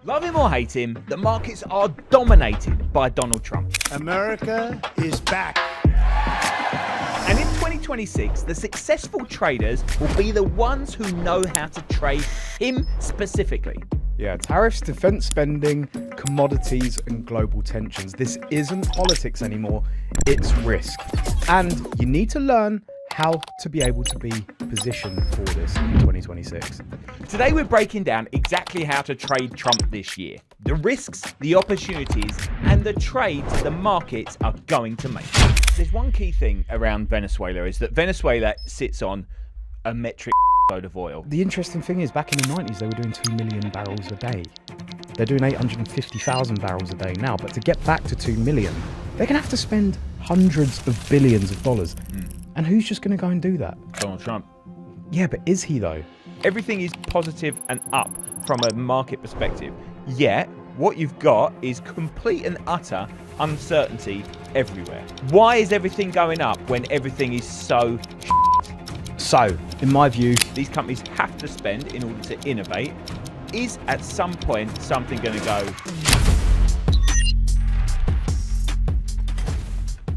Love him or hate him, the markets are dominated by Donald Trump. America is back. And in 2026, the successful traders will be the ones who know how to trade him specifically. Yeah, tariffs, defense spending, commodities, and global tensions. This isn't politics anymore, it's risk. And you need to learn how to be able to be positioned for this in 2026. Today we're breaking down exactly how to trade Trump this year. The risks, the opportunities, and the trades the markets are going to make. There's one key thing around Venezuela is that Venezuela sits on a metric load of oil. The interesting thing is, back in the 90s, they were doing 2 million barrels a day. They're doing 850,000 barrels a day now, but to get back to 2 million, they're going to have to spend hundreds of billions of dollars. And who's just going to go and do that? Donald Trump. Yeah, but is he though? Everything is positive and up from a market perspective. Yet, what you've got is complete and utter uncertainty everywhere. Why is everything going up when everything is so So, in my view, these companies have to spend in order to innovate? Is at some point something going to go?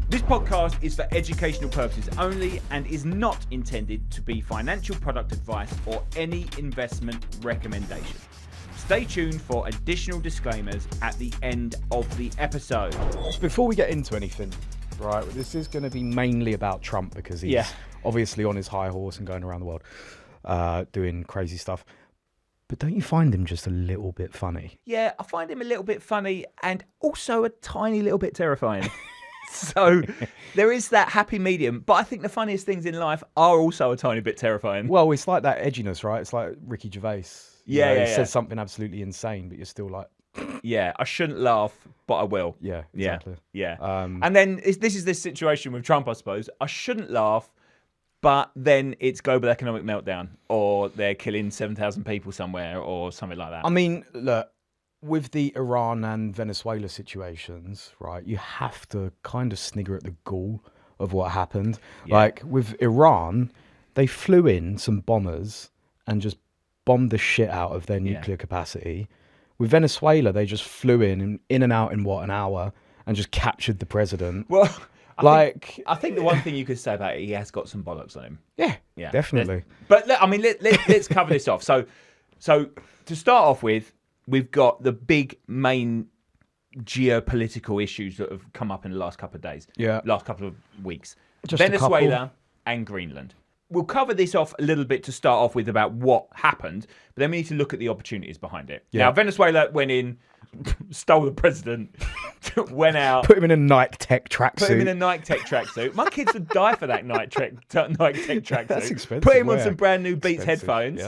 This podcast is for educational purposes only and is not intended to be financial product advice or any investment recommendation. Stay tuned for additional disclaimers at the end of the episode. before we get into anything, right, this is going to be mainly about Trump because he's obviously on his high horse and going around the world doing crazy stuff. But don't you find him just a little bit funny? Yeah, I find him a little bit funny and also a tiny little bit terrifying. So there is that happy medium, but I think the funniest things in life are also a tiny bit terrifying. Well, it's like that edginess, right? It's like Ricky Gervais. He says something absolutely insane, but you're still like... Yeah, I shouldn't laugh, but I will. Yeah, exactly. Yeah. And then this is this situation with Trump, I suppose. I shouldn't laugh, but then it's global economic meltdown, or they're killing 7,000 people somewhere, or something like that. I mean, look, with the Iran and Venezuela situations, right, you have to kind of snigger at the gall of what happened. Yeah. Like with Iran, they flew in some bombers and just bombed the shit out of their nuclear capacity. With Venezuela, they just flew in and out in an hour and just captured the president. Well, I think the one thing you could say about it, he has got some bollocks on him. Yeah, definitely. But I mean, let's cover this off. So to start off with, we've got the big main geopolitical issues that have come up in the last couple of days. Yeah. Last couple of weeks. Just a Venezuela and Greenland. We'll cover this off a little bit to start off with about what happened, but then we need to look at the opportunities behind it. Yeah. Now, Venezuela went in, stole the president, went out. Put him in a Nike Tech tracksuit. Put him in a Nike Tech tracksuit. My kids would die for that Nike Tech tracksuit. That's expensive. Put him on yeah. some brand new Beats Expensive, headphones,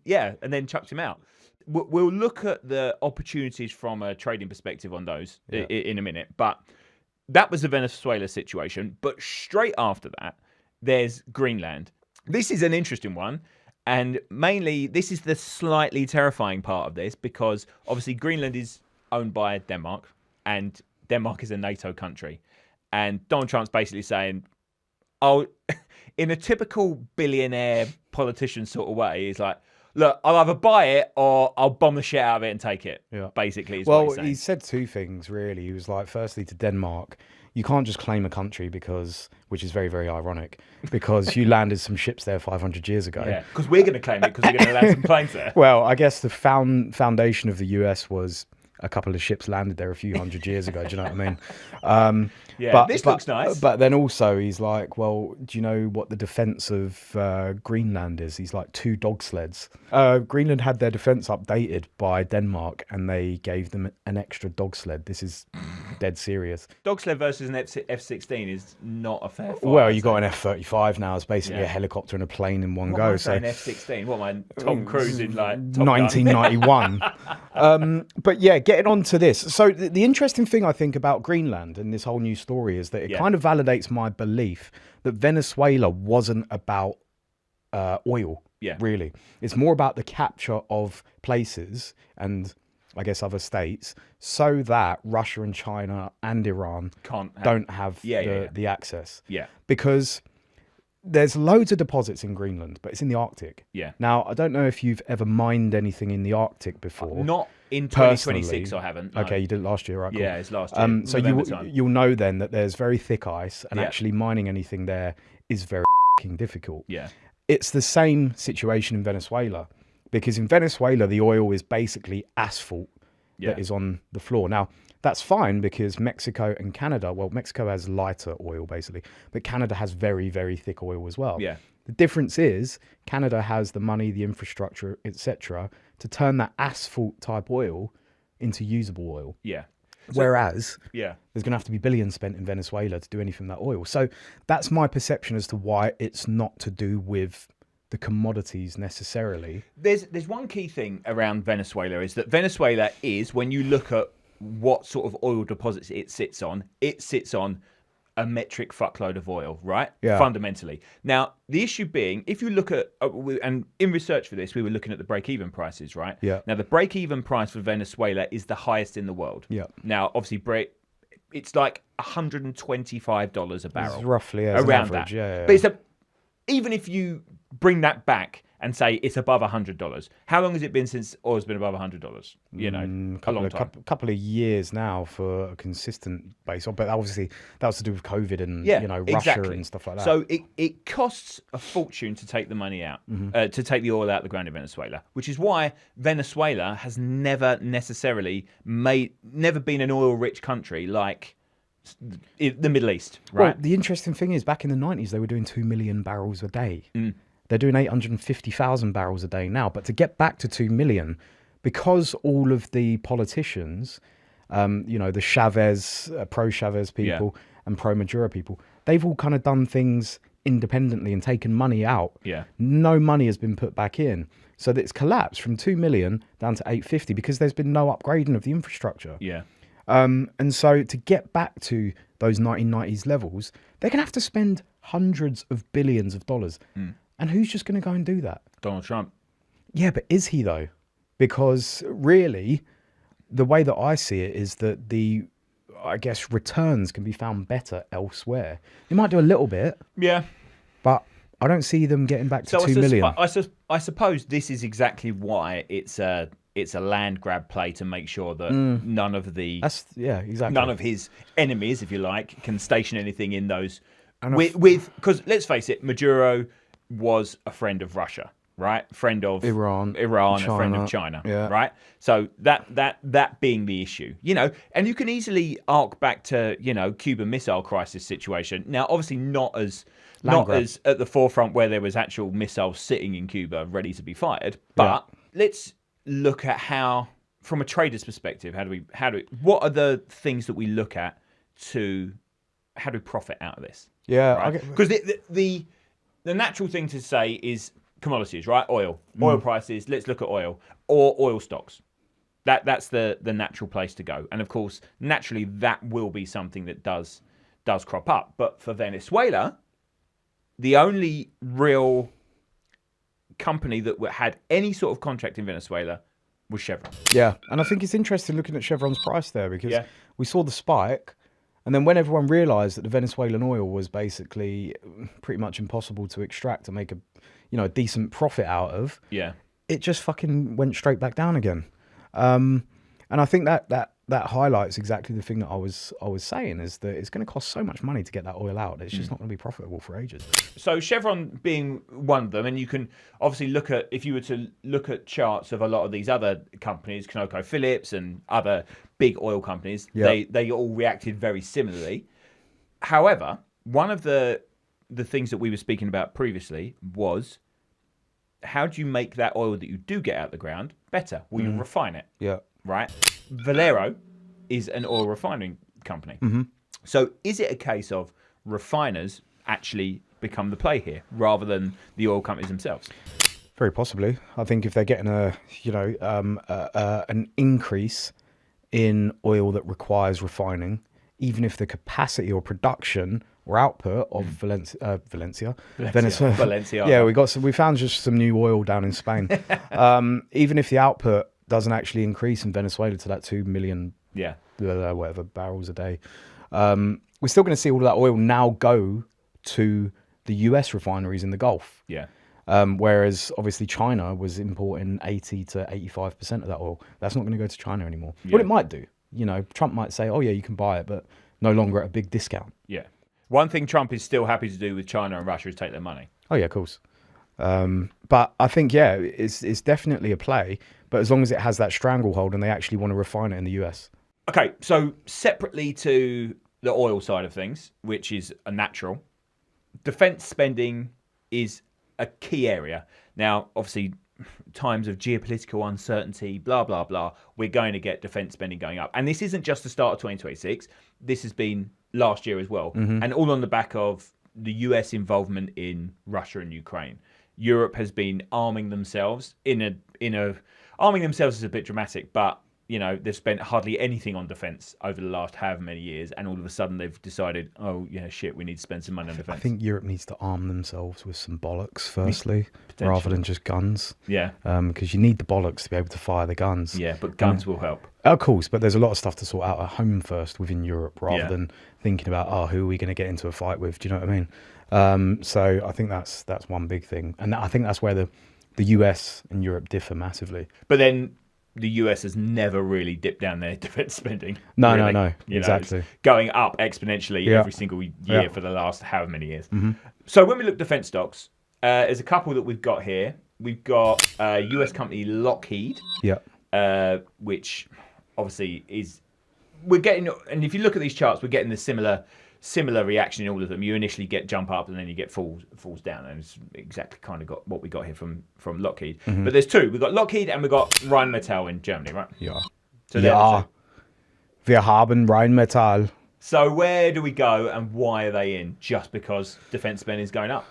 yeah. and then chucked him out. We'll look at the opportunities from a trading perspective on those in a minute. But that was the Venezuela situation. But straight after that, there's Greenland. This is an interesting one. And mainly, this is the slightly terrifying part of this because obviously Greenland is owned by Denmark and Denmark is a NATO country. And Donald Trump's basically saying, in a typical billionaire politician sort of way, he's like, look, I'll either buy it or I'll bomb the shit out of it and take it. Yeah. Basically, is what he's saying. He said two things, really. He was like, firstly, to Denmark, you can't just claim a country which is very, very ironic, because you landed some ships there 500 years ago. Yeah, because we're going to claim it because we're going to land some planes there. Well, I guess the foundation of the US was a couple of ships landed there a few hundred years ago. Do you know what I mean? This looks nice. But then also he's like, well, do you know what the defense of Greenland is? He's like 2 dog sleds. Greenland had their defense updated by Denmark and they gave them an extra dog sled. This is dead serious. Dog sled versus an F-16 is not a fair fight. Well, you got an F-35 now. It's basically a helicopter and a plane in one go. So an F-16. What am I, Tom Cruise in like Top 1991. But yeah, getting on to this. So the interesting thing I think about Greenland and this whole new story is that it kind of validates my belief that Venezuela wasn't about oil. Yeah, really. It's more about the capture of places and I guess other states so that Russia and China and Iran don't have the access. Yeah. Because there's loads of deposits in Greenland, but it's in the Arctic. Yeah. Now, I don't know if you've ever mined anything in the Arctic before. Not in Personally. 2026, I haven't. No. Okay, you did it last year, right? Cool. Yeah, it's last year. So November time. you'll know then that there's very thick ice, and Yeah. actually mining anything there is very difficult. Yeah. It's the same situation in Venezuela, because in Venezuela, the oil is basically asphalt that is on the floor. Now, that's fine because Mexico and Canada, well, Mexico has lighter oil basically, but Canada has very, very thick oil as well. Yeah. The difference is Canada has the money, the infrastructure, etc., to turn that asphalt type oil into usable oil. Yeah. Whereas Yeah. there's going to have to be billions spent in Venezuela to do anything with that oil. So that's my perception as to why it's not to do with the commodities necessarily. There's one key thing around Venezuela is that Venezuela is, when you look at what sort of oil deposits it sits on a metric fuckload of oil, right? Yeah. Fundamentally. Now, the issue being, if you look at, and in research for this, we were looking at the break-even prices, right? Yeah. Now, the break-even price for Venezuela is the highest in the world. Yeah. Now, obviously, it's like $125 a barrel. It's roughly as an around average. that. Yeah. But even if you bring that back and say it's above $100, how long has it been since oil's been above $100? You know, a long time. Couple of years now for a consistent base. But obviously that was to do with COVID and Russia exactly. and stuff like that. So it costs a fortune to take the money out, to take the oil out of the ground in Venezuela, which is why Venezuela has never necessarily been an oil-rich country like the Middle East, right? Well, the interesting thing is, back in the 90s, they were doing 2 million barrels a day. They're doing 850,000 barrels a day now. But to get back to 2 million, because all of the politicians, the Chavez, pro-Chavez people and pro-Maduro people, they've all kind of done things independently and taken money out. Yeah. No money has been put back in. So that it's collapsed from 2 million down to 850 because there's been no upgrading of the infrastructure. Yeah. And so to get back to those 1990s levels, they're going to have to spend hundreds of billions of dollars. And who's just going to go and do that? Donald Trump. Yeah, but is he though? Because really, the way that I see it is that returns can be found better elsewhere. They might do a little bit. Yeah. But I don't see them getting back to 2 million. I suppose this is exactly why it's a land grab play to make sure that none of his enemies, if you like, can station anything in those. Because let's face it, Maduro was a friend of Russia, right? Friend of Iran, China, a friend of China, right? So that being the issue, and you can easily arc back to Cuban Missile Crisis situation. Now, obviously not as at the forefront where there was actual missiles sitting in Cuba ready to be fired, but let's look at how, from a trader's perspective, what are the things that we look at to how do we profit out of this? Yeah, because the natural thing to say is commodities, right? Oil prices. Let's look at oil or oil stocks. That's the natural place to go. And of course, naturally, that will be something that does crop up. But for Venezuela, the only real company that had any sort of contract in Venezuela was Chevron. Yeah, and I think it's interesting looking at Chevron's price there because we saw the spike. And then when everyone realised that the Venezuelan oil was basically pretty much impossible to extract and make a decent profit out of, it just fucking went straight back down again. And I think that highlights exactly the thing that I was saying, is that it's going to cost so much money to get that oil out. It's just not going to be profitable for ages. So Chevron being one of them, and you can obviously if you were to look at charts of a lot of these other companies, ConocoPhillips and other big oil companies, they all reacted very similarly. However, one of the things that we were speaking about previously was, how do you make that oil that you do get out of the ground better? Will you refine it? Yeah. Right? Valero is an oil refining company. So is it a case of refiners actually become the play here rather than the oil companies themselves? Very possibly. I think if they're getting an increase in oil that requires refining, even if the capacity or production or output of Venezuela. Yeah, we found just some new oil down in Spain. Even if the output doesn't actually increase in Venezuela to that 2 million whatever barrels a day, we're still going to see all of that oil now go to the US refineries in the Gulf. Yeah. Whereas obviously China was importing 80 to 85% of that oil. That's not going to go to China anymore. Yeah. Well, it might do. You know, Trump might say, oh yeah, you can buy it, but no longer at a big discount. Yeah. One thing Trump is still happy to do with China and Russia is take their money. Oh yeah, of course. But I think, yeah, it's definitely a play, but as long as it has that stranglehold and they actually want to refine it in the US. Okay, so separately to the oil side of things, which is a natural, defense spending is a key area. Now, obviously, times of geopolitical uncertainty, blah, blah, blah, we're going to get defense spending going up. And this isn't just the start of 2026. This has been last year as well. And all on the back of the US involvement in Russia and Ukraine. Europe has been arming themselves arming themselves is a bit dramatic, but you know, they've spent hardly anything on defense over the last however many years, and all of a sudden they've decided, oh yeah, shit, we need to spend some money on defense. I think Europe needs to arm themselves with some bollocks firstly, rather than just guns. Yeah. Because you need the bollocks to be able to fire the guns. Yeah, but guns will help. Of course, but there's a lot of stuff to sort out at home first within Europe, rather than thinking about, oh, who are we going to get into a fight with? Do you know what I mean? So I think that's one big thing, and I think that's where the US and Europe differ massively. But then the US has never really dipped down their defense spending. No, really. no, You exactly. know, going up exponentially every single year for the last however many years. So when we look at defense stocks, there's a couple that we've got here. We've got US company Lockheed, which obviously we're getting, and if you look at these charts, we're getting the similar reaction in all of them. You initially get jump up and then you get falls down, and it's exactly kind of got what we got here from Lockheed. But there's two. We've got Lockheed and we've got Rheinmetall in Germany, right? Yeah. So Wir haben Rheinmetall. So where do we go and why are they in? Just because defense spending is going up?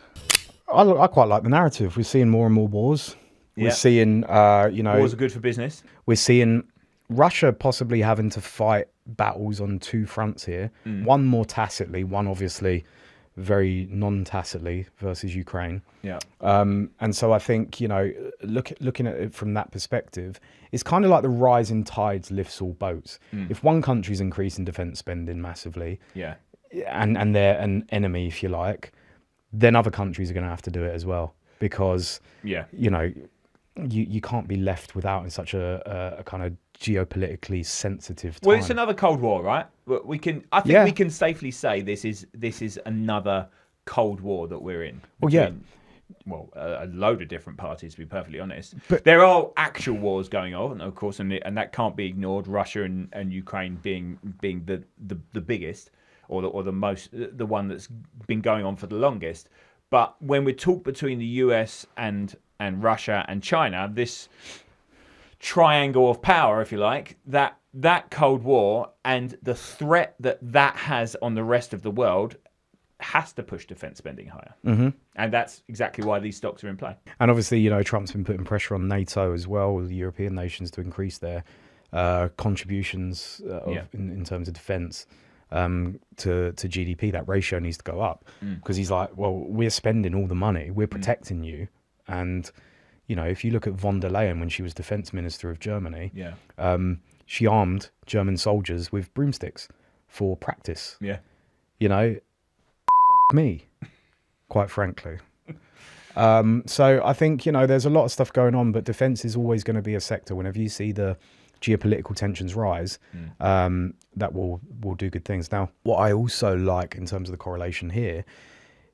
I quite like the narrative. We're seeing more and more wars. We're seeing, wars are good for business. We're seeing Russia possibly having to fight battles on two fronts here. One more tacitly, one obviously very non-tacitly versus Ukraine. Yeah. And so I think, looking at it from that perspective, it's kind of like the rising tides lifts all boats. If one country's increasing defense spending massively, and they're an enemy, if you like, then other countries are going to have to do it as well, because you can't be left without in such a kind of geopolitically sensitive time. Well, it's another Cold War, right? We can safely say this is another Cold War that we're in. Well, a load of different parties, to be perfectly honest. But there are actual wars going on, of course, and that can't be ignored. Russia and Ukraine being the biggest, or the one that's been going on for the longest. But when we talk between the US and Russia and China, this triangle of power, if you like, that Cold War and the threat that has on the rest of the world has to push defense spending higher. And that's exactly why these stocks are in play. And obviously, Trump's been putting pressure on NATO as well, the European nations, to increase their contributions in terms of defense to GDP. That ratio needs to go up, because he's like, well, we're spending all the money, we're protecting you. And if you look at von der Leyen when she was defense minister of Germany, she armed German soldiers with broomsticks for practice. Me, quite frankly. So I think, there's a lot of stuff going on, but defense is always going to be a sector. Whenever you see the geopolitical tensions rise, that will do good things. Now, what I also like in terms of the correlation here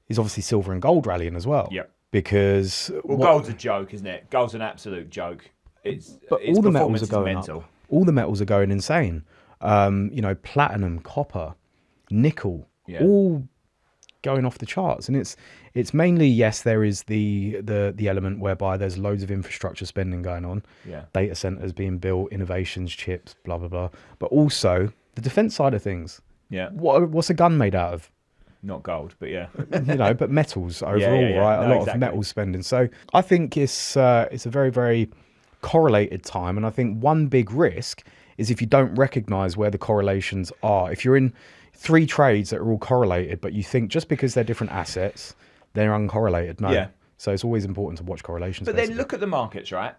is obviously silver and gold rallying as well. Because gold's a joke, isn't it? Gold's an absolute joke. But all the metals are going up. All the metals are going insane. Platinum, copper, nickel, all going off the charts. And it's mainly, yes, there is the element whereby there's loads of infrastructure spending going on. Data centers being built, innovations, chips, blah blah blah. But also the defense side of things. What's a gun made out of? Not gold, but but metals overall, right? A lot of metal spending. So I think it's a very, very correlated time. And I think one big risk is if you don't recognize where the correlations are. If you're in 3 trades that are all correlated, but you think just because they're different assets, they're uncorrelated. No. So it's always important to watch correlations. But then look at the markets, right?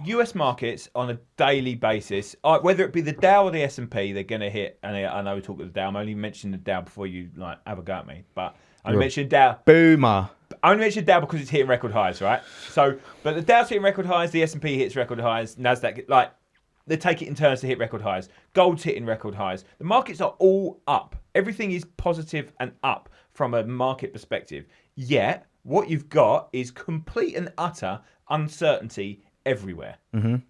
US markets on a daily basis, whether it be the Dow or the S&P, they're going to hit, and I know we talk about the Dow, I'm only mentioning the Dow before you have a go at me, but I only mentioned Dow. Boomer. I only mentioned Dow because it's hitting record highs, right? So, but the Dow's hitting record highs, the S&P hits record highs, Nasdaq, like, they take it in turns to hit record highs. Gold's hitting record highs. The markets are all up. Everything is positive and up from a market perspective. Yet, what you've got is complete and utter uncertainty everywhere.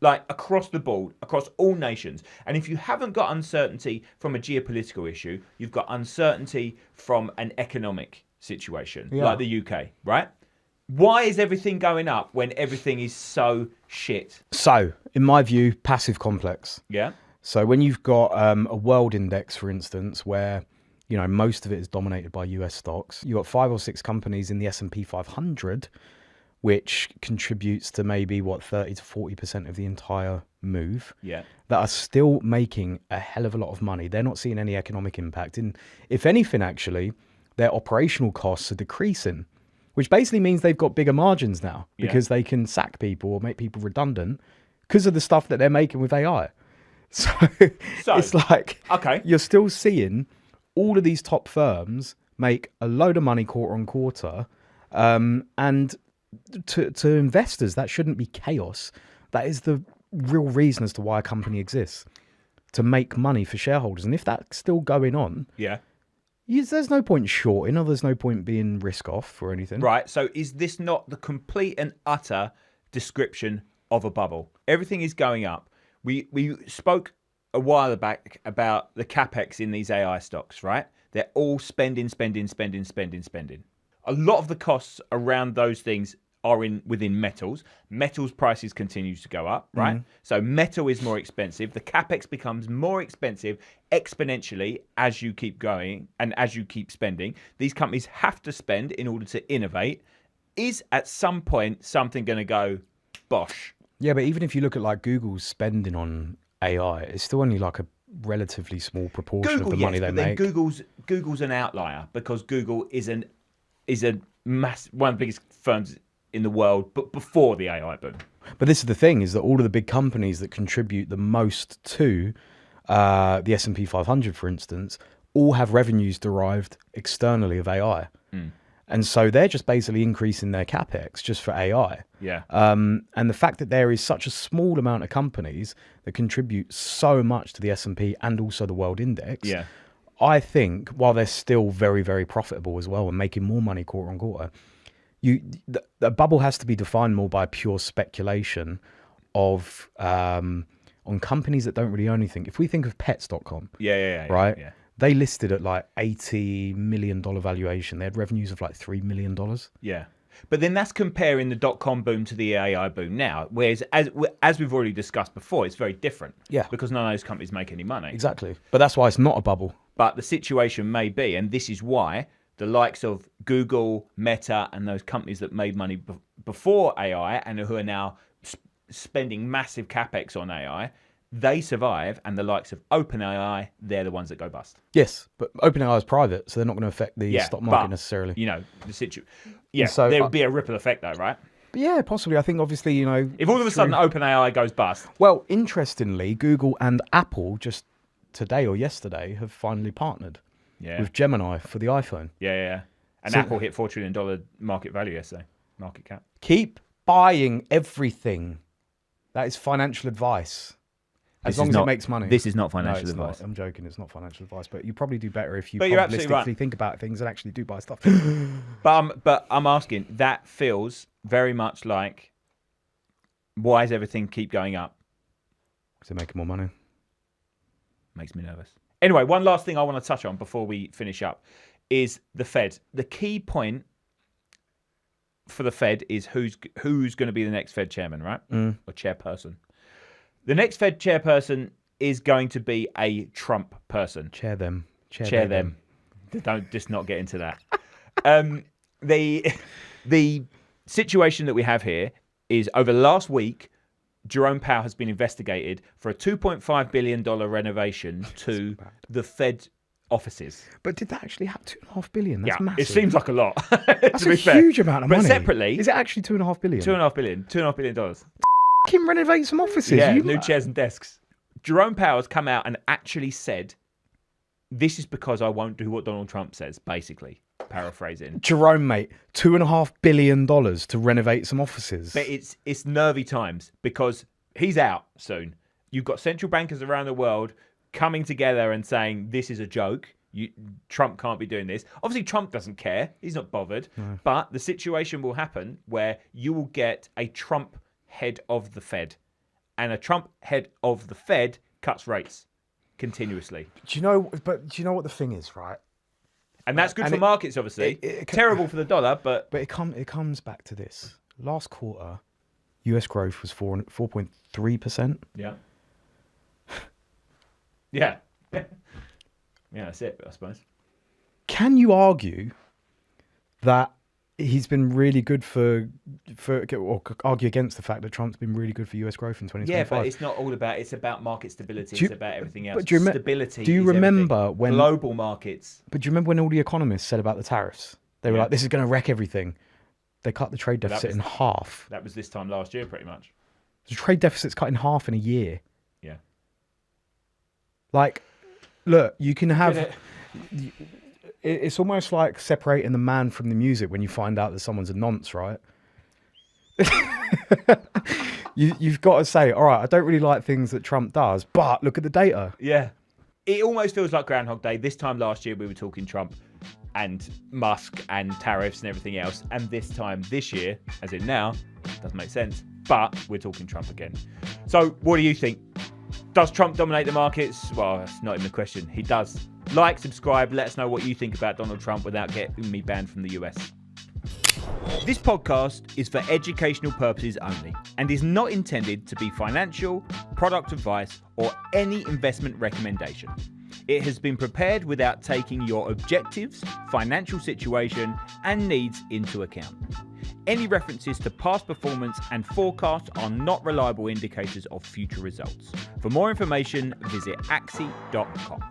Like across the board, across all nations. And if you haven't got uncertainty from a geopolitical issue, you've got uncertainty from an economic situation, like the UK, right? Why is everything going up when everything is so shit? So, in my view, passive complex. Yeah. So when you've got a world index, for instance, where most of it is dominated by US stocks, you've got 5 or 6 companies in the S&P 500, which contributes to maybe 30 to 40% of the entire move. Yeah. That are still making a hell of a lot of money. They're not seeing any economic impact. And if anything, actually, their operational costs are decreasing, which basically means they've got bigger margins now because they can sack people or make people redundant because of the stuff that they're making with AI. So it's like, you're still seeing all of these top firms make a load of money quarter on quarter. And to investors, that shouldn't be chaos. That is the real reason as to why a company exists, to make money for shareholders. And if that's still going on, there's no point shorting, or there's no point being risk off or anything. Right. So is this not the complete and utter description of a bubble? Everything is going up. We spoke a while back about the capex in these AI stocks, right? They're all spending. A lot of the costs around those things are within metals. Metals prices continue to go up, right? So metal is more expensive. The capex becomes more expensive exponentially as you keep going and as you keep spending. These companies have to spend in order to innovate. Is at some point something going to go bosh? Yeah, but even if you look at like Google's spending on AI, it's still only like a relatively small proportion of the money they make. Google's an outlier because Google is one of the biggest firms in the world, but before the AI boom. But this is the thing, is that all of the big companies that contribute the most to the S&P 500, for instance, all have revenues derived externally of AI. And so they're just basically increasing their capex just for AI. Yeah. And the fact that there is such a small amount of companies that contribute so much to the S&P and also the world index, I think while they're still very, very profitable as well and making more money quarter on quarter, the bubble has to be defined more by pure speculation of on companies that don't really own anything. If we think of pets.com, right? Yeah. They listed at like $80 million valuation. They had revenues of like $3 million. Yeah. But then that's comparing the .com boom to the AI boom now. Whereas, as we've already discussed before, it's very different. Yeah. Because none of those companies make any money. Exactly. But that's why it's not a bubble. But the situation may be, and this is why the likes of Google, Meta, and those companies that made money before AI and who are now spending massive capex on AI, they survive, and the likes of OpenAI, they're the ones that go bust. Yes, but OpenAI is private, so they're not going to affect the stock market necessarily. The situation. Yeah, so there would be a ripple effect though, right? Yeah, possibly. I think obviously, if all of a sudden OpenAI goes bust. Well, interestingly, Google and Apple just today or yesterday have finally partnered with Gemini for the iPhone. Yeah. And Apple hit $4 trillion market value yesterday, market cap. Keep buying everything. That is financial advice. As long as it makes money. This is not financial advice. Not. I'm joking. It's not financial advice. But you probably do better if you probabilistically think about things and actually do buy stuff. But I'm asking, that feels very much like, why does everything keep going up? Because they're making more money. Makes me nervous. Anyway, one last thing I want to touch on before we finish up is the Fed. The key point for the Fed is who's going to be the next Fed chairman, right? Or chairperson. The next Fed chairperson is going to be a Trump person. Chair them. Don't just not get into that. The situation that we have here is over the last week, Jerome Powell has been investigated for a $2.5 billion renovation to the Fed offices. But did that actually have $2.5 billion? That's massive. It seems like a lot. That's a huge amount of money. But separately, is it actually $2.5 billion? $2.5 billion. Fucking renovate some offices. Yeah, new chairs and desks. Jerome Powell has come out and actually said, "This is because I won't do what Donald Trump says." Basically, paraphrasing. Jerome, mate, $2.5 billion to renovate some offices. But it's nervy times because he's out soon. You've got central bankers around the world coming together and saying this is a joke. Trump can't be doing this. Obviously, Trump doesn't care. He's not bothered. No. But the situation will happen where you will get a Trump head of the Fed. And a Trump head of the Fed cuts rates continuously. Do you know what the thing is, right? And that's good for markets, obviously. Terrible for the dollar, but it comes back to this. Last quarter, US growth was 4.3%. Yeah. Yeah. Yeah, that's it, I suppose. Can you argue that he's been really good or argue against the fact that Trump's been really good for US growth in 2025? Yeah, but it's not all about, it's about market stability. It's about everything else. But do you remember everything. When global markets? But do you remember when all the economists said about the tariffs? They were like, this is going to wreck everything. They cut the trade deficit in half. That was this time last year, pretty much. The trade deficit's cut in half in a year. Yeah. Like, look, you can have... It's almost like separating the man from the music when you find out that someone's a nonce, right? You've got to say, all right, I don't really like things that Trump does, but look at the data. Yeah. It almost feels like Groundhog Day. This time last year, we were talking Trump and Musk and tariffs and everything else. And this time this year, as in now, doesn't make sense, but we're talking Trump again. So what do you think? Does Trump dominate the markets? Well, that's not even a question. He does. Like, subscribe, let us know what you think about Donald Trump without getting me banned from the US. This podcast is for educational purposes only and is not intended to be financial, product advice, or any investment recommendation. It has been prepared without taking your objectives, financial situation, and needs into account. Any references to past performance and forecasts are not reliable indicators of future results. For more information, visit axi.com.